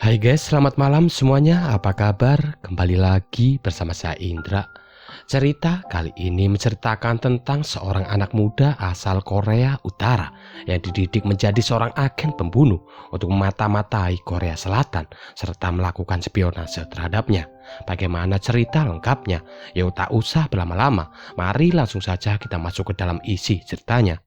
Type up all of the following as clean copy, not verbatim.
Hai guys, selamat malam semuanya. Apa kabar? Kembali lagi bersama saya Indra. Cerita kali ini menceritakan tentang seorang anak muda asal Korea Utara yang dididik menjadi seorang agen pembunuh untuk memata-matai Korea Selatan serta melakukan spionase terhadapnya. Bagaimana cerita lengkapnya? Yuk tak usah berlama-lama, mari langsung saja kita masuk ke dalam isi ceritanya.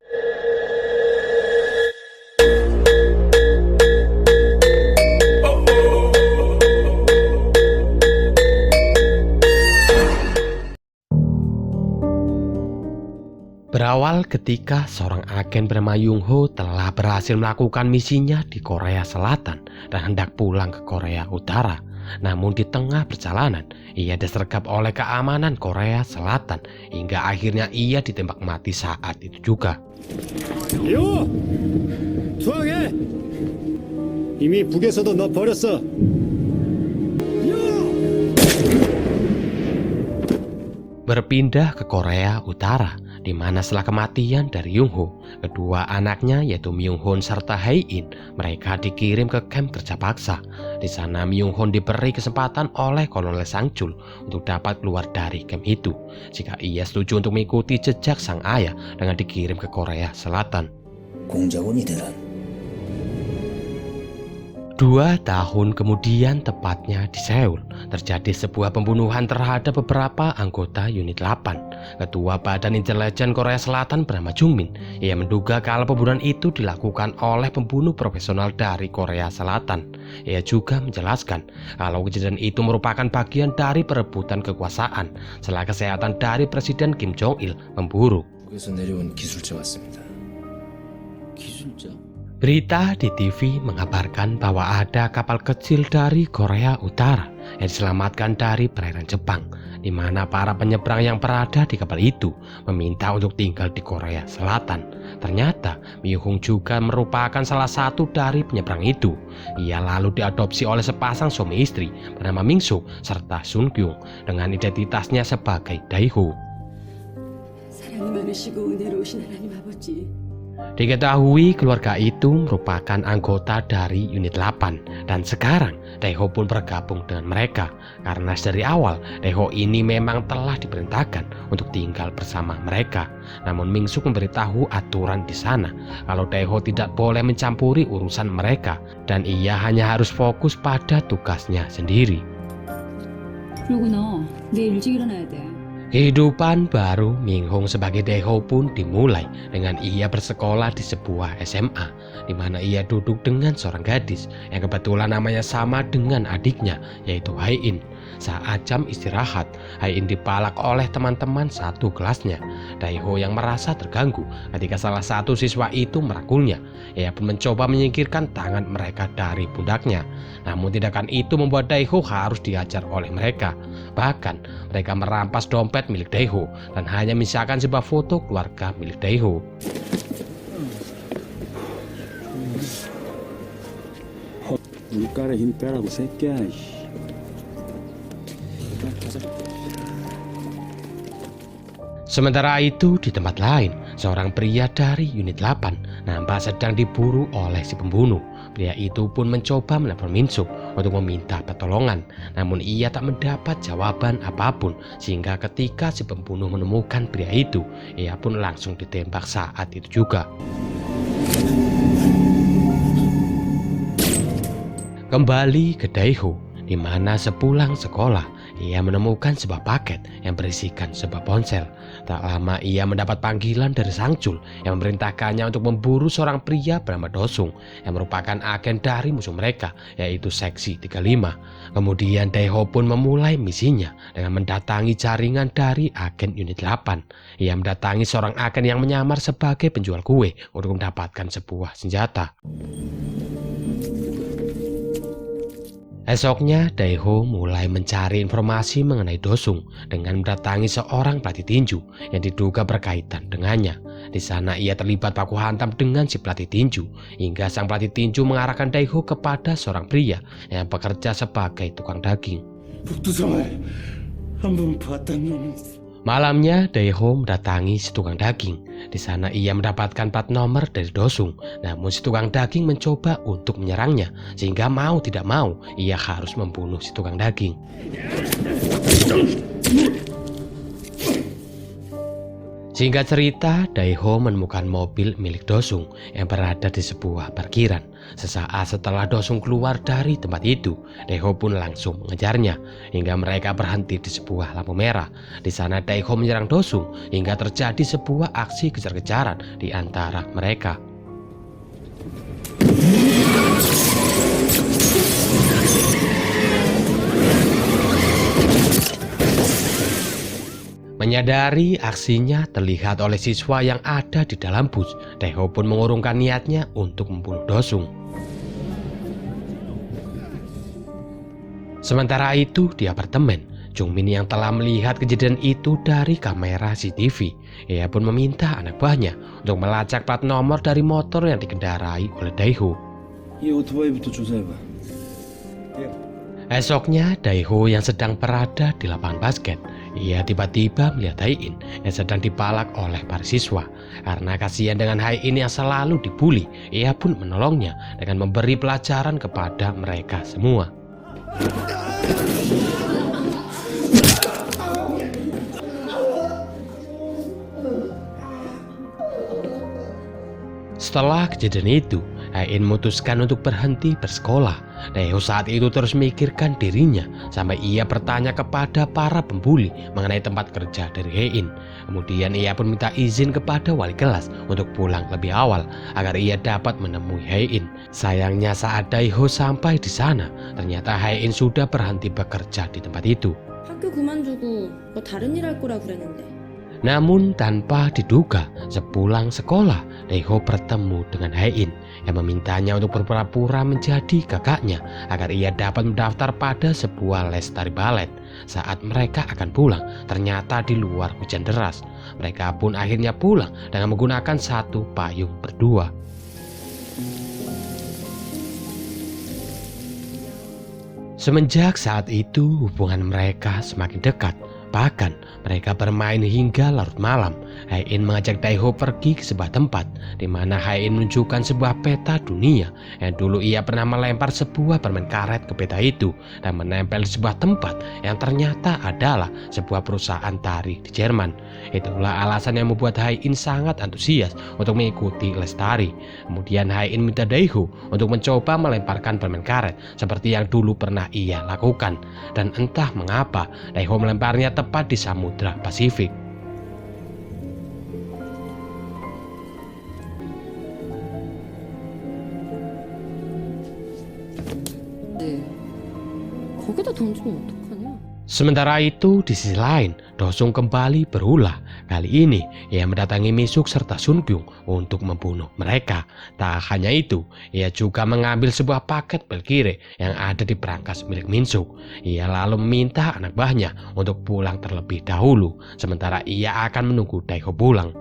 Berawal ketika seorang agen bernama Yung Ho telah berhasil melakukan misinya di Korea Selatan dan hendak pulang ke Korea Utara. Namun di tengah perjalanan, ia disergap oleh keamanan Korea Selatan hingga akhirnya ia ditembak mati saat itu juga. 요! 투항해! 이미 북에서도 너 버렸어. Berpindah ke Korea Utara, di mana setelah kematian dari Yung Ho, kedua anaknya yaitu Myung Hoon serta Hae In, mereka dikirim ke kamp kerja paksa. Di sana Myung Hoon diberi kesempatan oleh Kolonel Sang Chul untuk dapat keluar dari kamp itu, jika ia setuju untuk mengikuti jejak sang ayah dengan dikirim ke Korea Selatan. 공작원이 되란 2 tahun kemudian, tepatnya di Seoul, terjadi sebuah pembunuhan terhadap beberapa anggota unit 8. Ketua Badan Intelijen Korea Selatan bernama Jung Min. Ia menduga kalau pembunuhan itu dilakukan oleh pembunuh profesional dari Korea Selatan. Ia juga menjelaskan kalau kejadian itu merupakan bagian dari perebutan kekuasaan setelah kesehatan dari Presiden Kim Jong Il memburuk. 북에서 내려온 기술자 왔습니다. 기술자? Berita di TV mengabarkan bahwa ada kapal kecil dari Korea Utara yang diselamatkan dari perairan Jepang, di mana para penyeberang yang berada di kapal itu meminta untuk tinggal di Korea Selatan. Ternyata Myung Hoon juga merupakan salah satu dari penyeberang itu. Ia lalu diadopsi oleh sepasang suami istri bernama Min Soo serta Sun Kyung dengan identitasnya sebagai Dae-ho. 사랑이 많으시고 은혜로우신 하나님 아버지. Diketahui keluarga itu merupakan anggota dari unit 8 dan sekarang Dae-ho pun bergabung dengan mereka karena dari awal Dae-ho ini memang telah diperintahkan untuk tinggal bersama mereka. Namun Min Soo memberitahu aturan di sana kalau Dae-ho tidak boleh mencampuri urusan mereka dan ia hanya harus fokus pada tugasnya sendiri. 그러고 너 내일 일찍 일어나야 돼. Kehidupan baru Min Hoon sebagai Dae-ho pun dimulai dengan ia bersekolah di sebuah SMA, di mana ia duduk dengan seorang gadis yang kebetulan namanya sama dengan adiknya, yaitu Hae In. Saat jam istirahat, Hae In dipalak oleh teman-teman satu kelasnya. Dae-ho yang merasa terganggu ketika salah satu siswa itu merangkulnya. Ia pun mencoba menyingkirkan tangan mereka dari pundaknya. Namun tindakan itu membuat Dae-ho harus diajar oleh mereka. Bahkan mereka merampas dompet milik Dae-ho dan hanya menyisakan sebuah foto keluarga milik Dae-ho. 물가에 힘 빼라고 새끼야. Sementara itu di tempat lain, seorang pria dari unit 8 nampak sedang diburu oleh si pembunuh. Pria itu pun mencoba menelpon Min Soo untuk meminta pertolongan, namun ia tak mendapat jawaban apapun, sehingga ketika si pembunuh menemukan pria itu, ia pun langsung ditembak saat itu juga. Kembali ke Dae-ho, di mana sepulang sekolah ia menemukan sebuah paket yang berisikan sebuah ponsel. Tak lama ia mendapat panggilan dari Sang Chul yang memerintahkannya untuk memburu seorang pria bernama Do Sung yang merupakan agen dari musuh mereka, yaitu Seksi 35. Kemudian Dae-ho pun memulai misinya dengan mendatangi jaringan dari agen unit 8. Ia mendatangi seorang agen yang menyamar sebagai penjual kue untuk mendapatkan sebuah senjata. Esoknya, Dae-ho mulai mencari informasi mengenai Do Sung dengan mendatangi seorang pelatih tinju yang diduga berkaitan dengannya. Di sana ia terlibat baku hantam dengan si pelatih tinju hingga sang pelatih tinju mengarahkan Dae-ho kepada seorang pria yang bekerja sebagai tukang daging. 북두성을 한번 봤던 놈. Malamnya, Daeho mendatangi si tukang daging. Di sana ia mendapatkan plat nomor dari Dosung. Namun si tukang daging mencoba untuk menyerangnya, sehingga mau tidak mau ia harus membunuh si tukang daging. Singkat cerita, Daeho menemukan mobil milik Dosung yang berada di sebuah parkiran. Sesaat setelah Dosung keluar dari tempat itu, Daeho pun langsung mengejarnya hingga mereka berhenti di sebuah lampu merah. Di sana Daeho menyerang Dosung hingga terjadi sebuah aksi kejar-kejaran di antara mereka. Menyadari aksinya terlihat oleh siswa yang ada di dalam bus, Daeho pun mengurungkan niatnya untuk membunuh Dosung. Sementara itu di apartemen, Jungmin yang telah melihat kejadian itu dari kamera CCTV, ia pun meminta anak buahnya untuk melacak plat nomor dari motor yang dikendarai oleh Daeho. 이 오토바이부터 조사해봐. Esoknya, Daeho yang sedang berada di lapangan basket, ia tiba-tiba melihat Hae-in yang sedang dipalak oleh para siswa. Karena kasihan dengan Hae-in yang selalu dibully, ia pun menolongnya dengan memberi pelajaran kepada mereka semua. Setelah kejadian itu, Hae-in memutuskan untuk berhenti bersekolah. Daeho saat itu terus memikirkan dirinya sampai ia bertanya kepada para pembuli mengenai tempat kerja dari Hae-in. Kemudian ia pun minta izin kepada wali kelas untuk pulang lebih awal agar ia dapat menemui Hae-in. Sayangnya saat Daeho sampai di sana, ternyata Hae-in sudah berhenti bekerja di tempat itu. 학교 그만두고 뭐 다른 일 할 거라 그랬는데. Namun tanpa diduga, sepulang sekolah, Daeho bertemu dengan Hae-in yang memintanya untuk berpura-pura menjadi kakaknya agar ia dapat mendaftar pada sebuah les tari balet. Saat mereka akan pulang, ternyata di luar hujan deras. Mereka pun akhirnya pulang dengan menggunakan satu payung berdua. Semenjak saat itu, hubungan mereka semakin dekat. Bahkan mereka bermain hingga larut malam. Hae-in mengajak Daeho pergi ke sebuah tempat di mana Hae-in menunjukkan sebuah peta dunia yang dulu ia pernah melempar sebuah permen karet ke peta itu dan menempel di sebuah tempat yang ternyata adalah sebuah perusahaan tari di Jerman. Itulah alasan yang membuat Hae-in sangat antusias untuk mengikuti les tari. Kemudian Hae-in minta Daeho untuk mencoba melemparkan permen karet seperti yang dulu pernah ia lakukan. Dan entah mengapa Daeho melemparnya tepat di Samudra Pasifik. 거기다 던지면 어떡하냐? Sementara itu di sisi lain, Dosung kembali berulah. Kali ini ia mendatangi Misuk serta Sunbyung untuk membunuh mereka. Tak hanya itu, ia juga mengambil sebuah paket belkire yang ada di perangkas milik Minsuk. Ia lalu meminta anak buahnya untuk pulang terlebih dahulu, sementara ia akan menunggu Daeho pulang.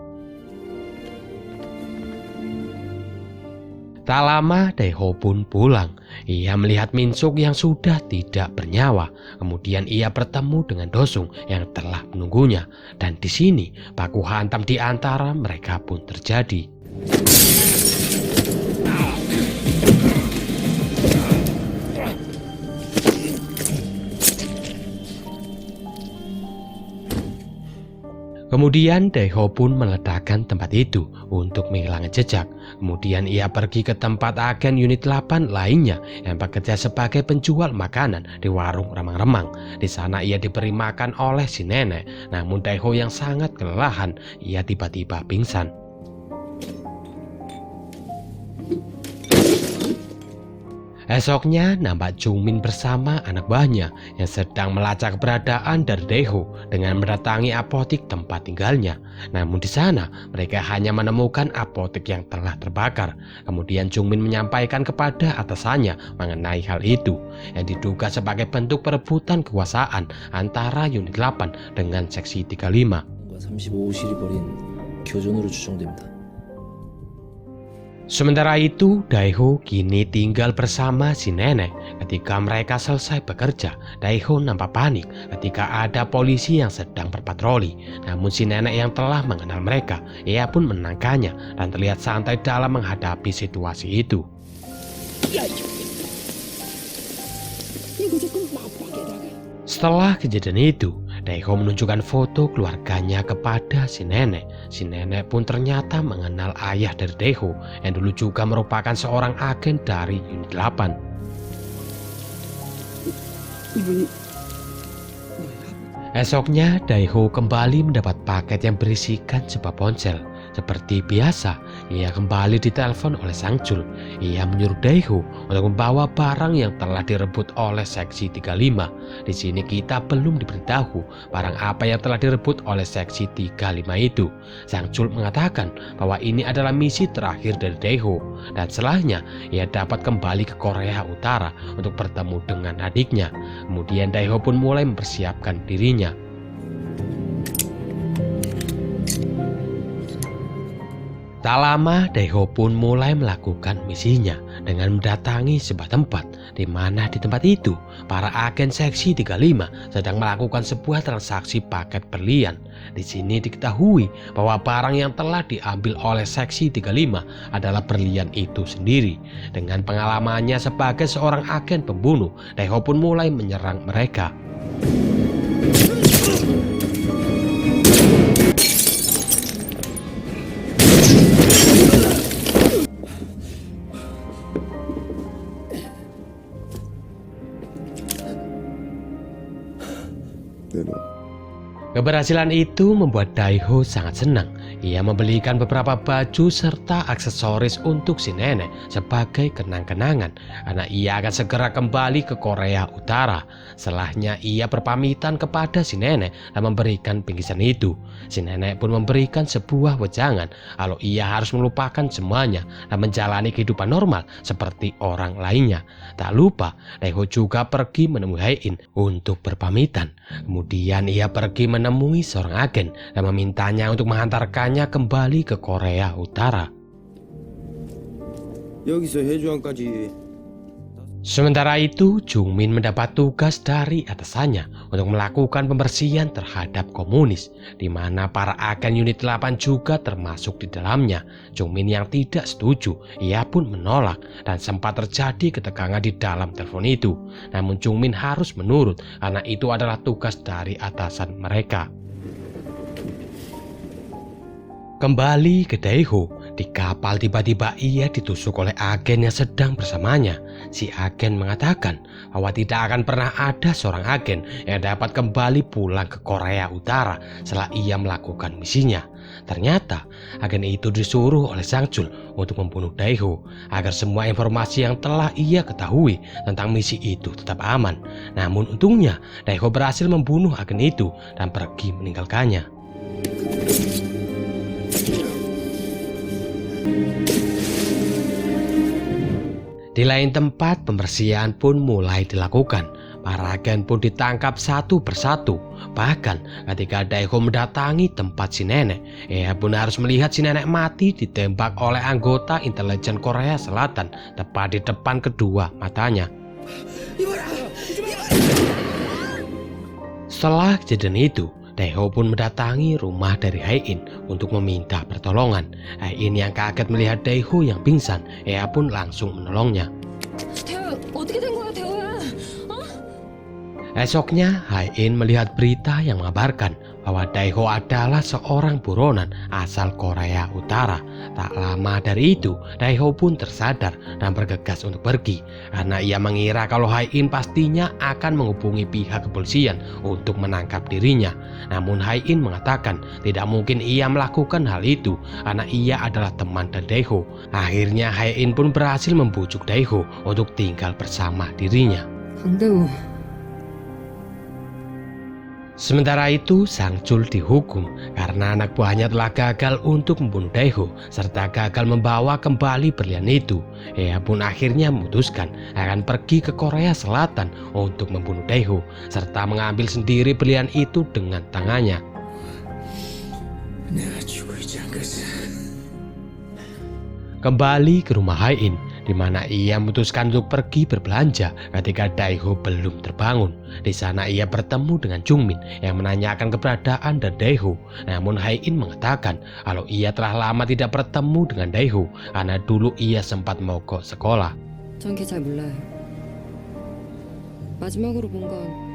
Tak lama Daeho pun pulang. Ia melihat Minsuk yang sudah tidak bernyawa. Kemudian ia bertemu dengan Dosung yang telah menunggunya. Dan di sini baku hantam di antara mereka pun terjadi. Kemudian Daeho pun meledakkan tempat itu untuk menghilangkan jejak. Kemudian ia pergi ke tempat agen unit 8 lainnya yang bekerja sebagai penjual makanan di warung remang-remang. Di sana ia diberi makan oleh si nenek. Namun Daeho yang sangat kelelahan, ia tiba-tiba pingsan. Esoknya nampak Jungmin bersama anak buahnya yang sedang melacak keberadaan dari Daeho dengan mendatangi apotik tempat tinggalnya. Namun di sana mereka hanya menemukan apotik yang telah terbakar. Kemudian Jungmin menyampaikan kepada atasannya mengenai hal itu yang diduga sebagai bentuk perebutan kekuasaan antara unit 8 dengan seksi 35. 35실이 벌인 교전으로 추정됩니다. Sementara itu, Daeho kini tinggal bersama si nenek. Ketika mereka selesai bekerja, Daeho nampak panik ketika ada polisi yang sedang berpatroli. Namun si nenek yang telah mengenal mereka, ia pun menangkannya dan terlihat santai dalam menghadapi situasi itu. Setelah kejadian itu, Daeho menunjukkan foto keluarganya kepada si nenek. Si nenek pun ternyata mengenal ayah dari Daeho yang dulu juga merupakan seorang agen dari Unit 8. Esoknya, Daeho kembali mendapat paket yang berisikan sebuah ponsel. Seperti biasa, ia kembali ditelepon oleh Sang Chul. Ia menyuruh Daeho untuk membawa barang yang telah direbut oleh Seksi 35. Di sini kita belum diberitahu barang apa yang telah direbut oleh Seksi 35 itu. Sang Chul mengatakan bahwa ini adalah misi terakhir dari Daeho, dan setelahnya ia dapat kembali ke Korea Utara untuk bertemu dengan adiknya. Kemudian Daeho pun mulai mempersiapkan dirinya. Tak lama, Daeho pun mulai melakukan misinya dengan mendatangi sebuah tempat, di mana di tempat itu para agen Seksi 35 sedang melakukan sebuah transaksi paket berlian. Di sini diketahui bahwa barang yang telah diambil oleh Seksi 35 adalah berlian itu sendiri. Dengan pengalamannya sebagai seorang agen pembunuh, Daeho pun mulai menyerang mereka. Keberhasilan itu membuat Daeho sangat senang. Ia membelikan beberapa baju serta aksesoris untuk si nenek sebagai kenang-kenangan, karena ia akan segera kembali ke Korea Utara. Setelahnya ia berpamitan kepada si nenek dan memberikan bingkisan itu. Si nenek pun memberikan sebuah wejangan kalau ia harus melupakan semuanya dan menjalani kehidupan normal seperti orang lainnya. Tak lupa, Daeho juga pergi menemui Hae-in untuk berpamitan. Kemudian ia pergi menemui seorang agen dan memintanya untuk mengantarkannya kembali ke Korea Utara. 여기서 해주안까지. Sementara itu, Jungmin mendapat tugas dari atasannya untuk melakukan pembersihan terhadap komunis, di mana para agen Unit 8 juga termasuk di dalamnya. Jungmin yang tidak setuju, ia pun menolak dan sempat terjadi ketegangan di dalam telepon itu. Namun Jungmin harus menurut karena itu adalah tugas dari atasan mereka. Kembali ke Daeho, di kapal tiba-tiba ia ditusuk oleh agen yang sedang bersamanya. Si agen mengatakan bahwa tidak akan pernah ada seorang agen yang dapat kembali pulang ke Korea Utara setelah ia melakukan misinya. Ternyata agen itu disuruh oleh Sang Chul untuk membunuh Daeho agar semua informasi yang telah ia ketahui tentang misi itu tetap aman. Namun untungnya Daeho berhasil membunuh agen itu dan pergi meninggalkannya. Di lain tempat, pembersihan pun mulai dilakukan. Para agen pun ditangkap satu persatu. Bahkan ketika Daeho mendatangi tempat si nenek, ia pun harus melihat si nenek mati ditembak oleh anggota intelijen Korea Selatan tepat di depan kedua matanya. Setelah kejadian itu, Daeho pun mendatangi rumah dari Hae-in untuk meminta pertolongan. Hae-in yang kaget melihat Daeho yang pingsan, ia pun langsung menolongnya. 태호야, 어떻게 된 거야, 태호야? Esoknya, Hae-in melihat berita yang mengabarkan bahwa Daeho adalah seorang buronan asal Korea Utara. Tak lama dari itu, Daeho pun tersadar dan bergegas untuk pergi karena ia mengira kalau Hae-in pastinya akan menghubungi pihak kepolisian untuk menangkap dirinya. Namun Hae-in mengatakan tidak mungkin ia melakukan hal itu karena ia adalah teman dari Daeho. Akhirnya Hae-in pun berhasil membujuk Daeho untuk tinggal bersama dirinya. 강대우, Sementara itu, Sang Chul dihukum karena anak buahnya telah gagal untuk membunuh Daeho serta gagal membawa kembali berlian itu. Ia pun akhirnya memutuskan akan pergi ke Korea Selatan untuk membunuh Daeho serta mengambil sendiri berlian itu dengan tangannya. 내가 죽이지 않겠어. kembali ke rumah Hai-in, di mana ia memutuskan untuk pergi berbelanja ketika Dae-ho belum terbangun. Di sana ia bertemu dengan Jung-min yang menanyakan keberadaan dari Dae-ho. Namun Hai-in mengatakan kalau ia telah lama tidak bertemu dengan Dae-ho karena dulu ia sempat mogok sekolah. 전 걔 잘 몰라요. 마지막으로 본 건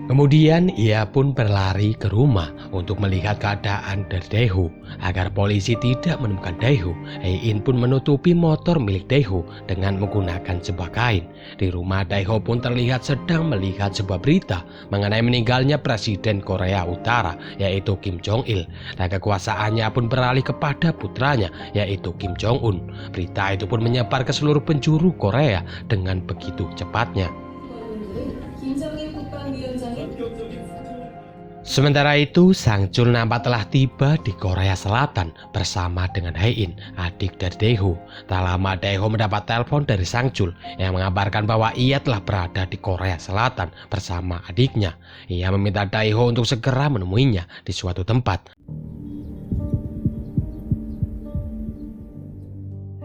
Kemudian ia pun berlari ke rumah untuk melihat keadaan dari Dae-ho. Agar polisi tidak menemukan Dae-ho, Hai-in pun menutupi motor milik Dae-ho dengan menggunakan sebuah kain. Di rumah, Dae-ho pun terlihat sedang melihat sebuah berita mengenai meninggalnya Presiden Korea Utara, yaitu Kim Jong-il, dan kekuasaannya pun beralih kepada putranya, yaitu Kim Jong-un. Berita itu pun menyebar ke seluruh penjuru Korea dengan begitu cepatnya. Sementara itu, Sang-chul nampak telah tiba di Korea Selatan bersama dengan Hai-in, adik dari Dae-ho. Tak lama Dae-ho mendapat telepon dari Sang-chul yang mengabarkan bahwa ia telah berada di Korea Selatan bersama adiknya. Ia meminta Dae-ho untuk segera menemuinya di suatu tempat.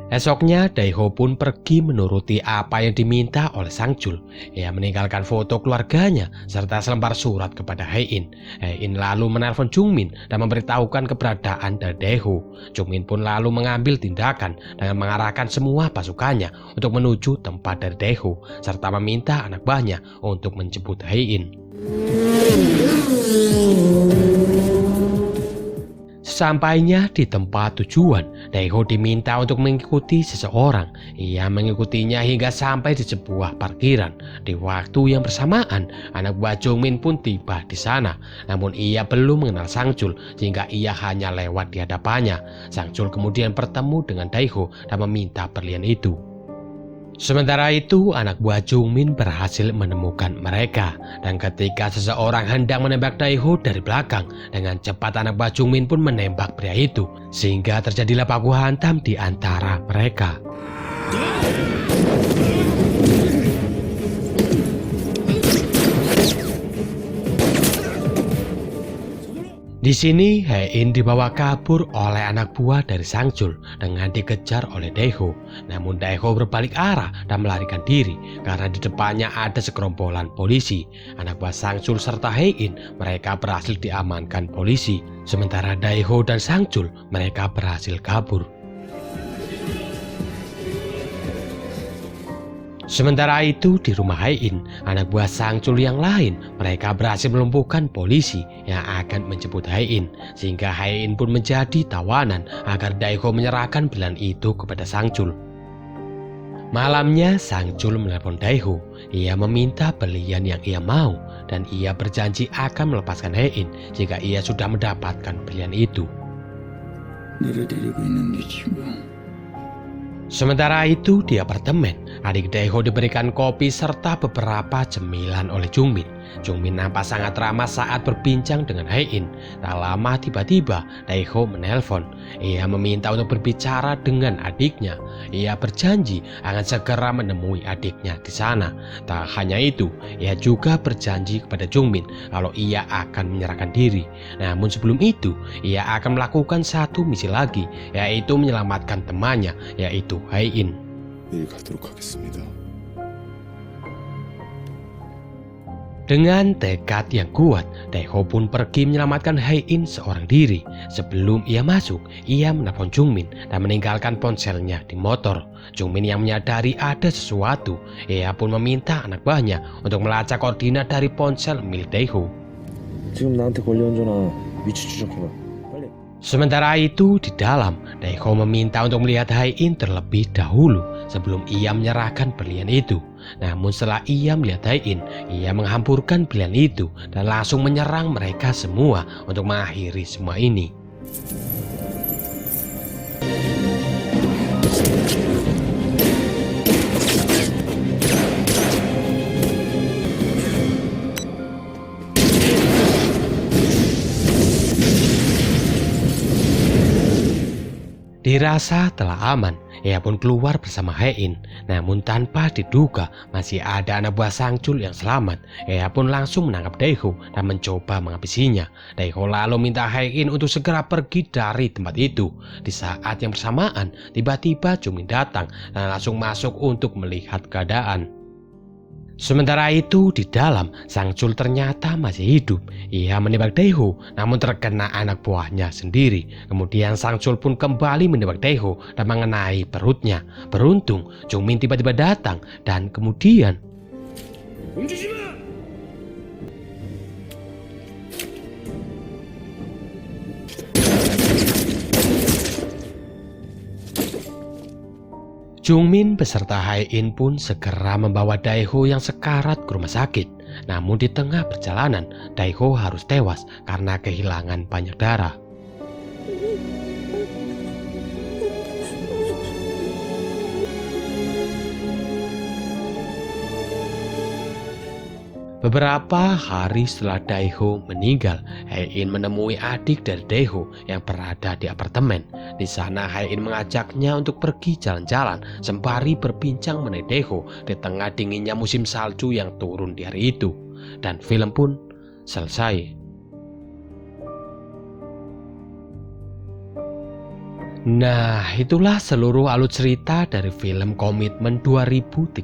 Esoknya, Dae-ho pun pergi menuruti apa yang diminta oleh Sang-chul. Ia meninggalkan foto keluarganya serta selembar surat kepada Hai-in. Hai-in lalu menelpon Jung-min dan memberitahukan keberadaan dari Dae-ho. Jung-min pun lalu mengambil tindakan dengan mengarahkan semua pasukannya untuk menuju tempat dari Dae-ho serta meminta anak buahnya untuk menjemput Hai-in. Sesampainya di tempat tujuan, Dae-ho diminta untuk mengikuti seseorang. Ia mengikutinya hingga sampai di sebuah parkiran. Di waktu yang bersamaan, anak buah Jung-min pun tiba di sana. Namun ia belum mengenal Sang-chul sehingga ia hanya lewat di hadapannya. Sang-chul kemudian bertemu dengan Dae-ho dan meminta berlian itu. Sementara itu, anak buah Jung-min berhasil menemukan mereka. Dan ketika seseorang hendak menembak Dae-ho dari belakang, dengan cepat anak buah Jung-min pun menembak pria itu. Sehingga terjadilah baku hantam di antara mereka. Di sini, Hai-in dibawa kabur oleh anak buah dari Sang-chul dengan dikejar oleh Dae-ho. Namun Dae-ho berbalik arah dan melarikan diri karena di depannya ada segerombolan polisi. Anak buah Sang-chul serta Hai-in mereka berhasil diamankan polisi. Sementara Dae-ho dan Sang-chul mereka berhasil kabur. Sementara itu di rumah Hai-in, anak buah Sang-chul yang lain, mereka berhasil melumpuhkan polisi yang akan menjemput Hai-in. Sehingga Hai-in pun menjadi tawanan agar Dae-ho menyerahkan berlian itu kepada Sang-chul. Malamnya Sang-chul menelpon Dae-ho. Ia meminta berlian yang ia mau dan ia berjanji akan melepaskan Hai-in jika ia sudah mendapatkan berlian itu. 내려데리고 있는 네 친구. Sementara itu di apartemen, adik Dae-ho diberikan kopi serta beberapa cemilan oleh Jung-min. Jung-min nampak sangat ramah saat berbincang dengan Hai-in. Tak lama tiba-tiba Dae-ho menelpon. Ia meminta untuk berbicara dengan adiknya. Ia berjanji akan segera menemui adiknya di sana. Tak hanya itu, ia juga berjanji kepada Jung-min kalau ia akan menyerahkan diri. Namun sebelum itu, ia akan melakukan satu misi lagi, yaitu menyelamatkan temannya, yaitu Hai-in. 내일 가도록 하겠습니다. Dengan tekad yang kuat, Dae-ho pun pergi menyelamatkan Hai-in seorang diri. Sebelum ia masuk, ia menelpon Jung-min dan meninggalkan ponselnya di motor. Jung-min yang menyadari ada sesuatu, ia pun meminta anak buahnya untuk melacak koordinat dari ponsel milik Dae-ho. 지금 나한테 권리 얹어놔. 위치 추적해봐. 빨리. Sementara itu di dalam, Dae-ho meminta untuk melihat Hai-in terlebih dahulu sebelum ia menyerahkan berlian itu. Namun setelah ia melihat Hai-in, ia menghampurkan berlian itu dan langsung menyerang mereka semua untuk mengakhiri semua ini. Dirasa telah aman, ia pun keluar bersama Hein. Namun tanpa diduga masih ada anak buah Sangchul yang selamat. Ia pun langsung menangkap Daeho dan mencoba menghabisinya. Daeho lalu minta Hein untuk segera pergi dari tempat itu. Di saat yang bersamaan, tiba-tiba Jungmin datang dan langsung masuk untuk melihat keadaan. Sementara itu di dalam, Sangchul ternyata masih hidup. Ia menembak Daeho namun terkena anak buahnya sendiri. Kemudian Sangchul pun kembali menembak Daeho dan mengenai perutnya. Beruntung Jungmin tiba-tiba datang dan kemudian Jungmin beserta Hein pun segera membawa Daeho yang sekarat ke rumah sakit. Namun di tengah perjalanan, Daeho harus tewas karena kehilangan banyak darah. Beberapa hari setelah Daeho meninggal, Hein menemui adik dari Daeho yang berada di apartemen. Di sana Hein mengajaknya untuk pergi jalan-jalan sembari berbincang mengenai Daeho di tengah dinginnya musim salju yang turun di hari itu. Dan film pun selesai. Nah, itulah seluruh alur cerita dari film Komitmen 2013.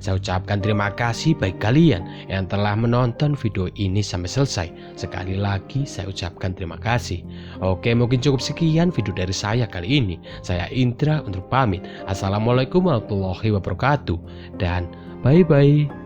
Saya ucapkan terima kasih bagi kalian yang telah menonton video ini sampai selesai. Sekali lagi saya ucapkan terima kasih. Oke, mungkin cukup sekian video dari saya kali ini. Saya Indra untuk pamit. Assalamualaikum warahmatullahi wabarakatuh. Dan bye-bye.